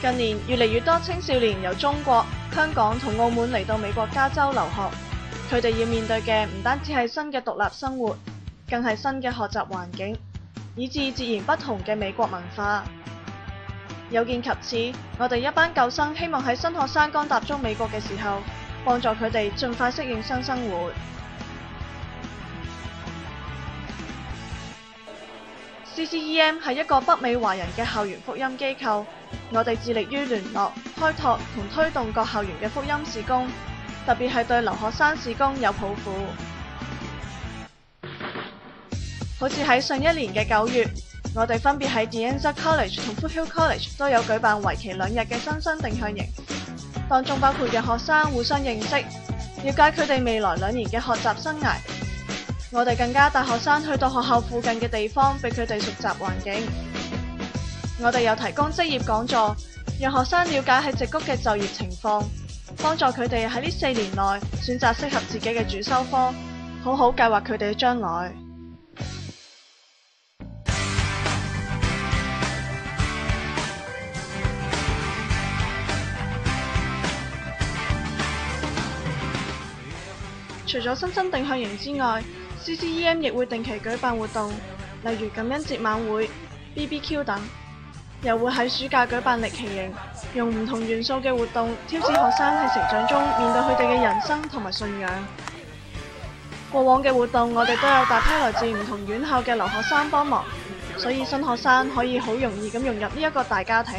近年越嚟越多青少年由中國、香港同澳門嚟到美國加州留學，佢哋要面對嘅唔單止係新嘅獨立生活，更係新嘅學習環境，以致截然不同嘅美國文化。有見及此，我哋一班舊生希望喺新學生剛踏足美國嘅時候，幫助佢哋盡快適應新生活。CCEM 係一個北美華人嘅校園福音機構，我哋致力於聯絡、開拓同推動各校園嘅福音事工，特別係對留學生事工有抱負。好似喺上一年嘅9月，我哋分別喺 De Anza College 同 Foothill College 都有舉辦為期2日嘅新生定向營，當中包括讓學生互相認識，了解佢哋未來2年嘅學習生涯。我哋更加帶學生去到學校附近嘅地方，俾佢哋熟習環境。我哋又提供職業講座，讓學生了解喺矽谷嘅就業情況，幫助佢哋喺呢4年內選擇適合自己嘅主修科，好好計劃佢哋嘅將來。除咗新生定向營之外，CCEM 亦會定期舉辦活動，例如感恩節晚會、BBQ 等，又會喺暑假舉辦歷奇營，用唔同元素嘅活動挑戰學生喺成長中面對佢哋嘅人生同埋信仰。過往嘅活動，我哋都有大批來自唔同院校嘅留學生幫忙，所以新學生可以好容易咁融入呢一個大家庭。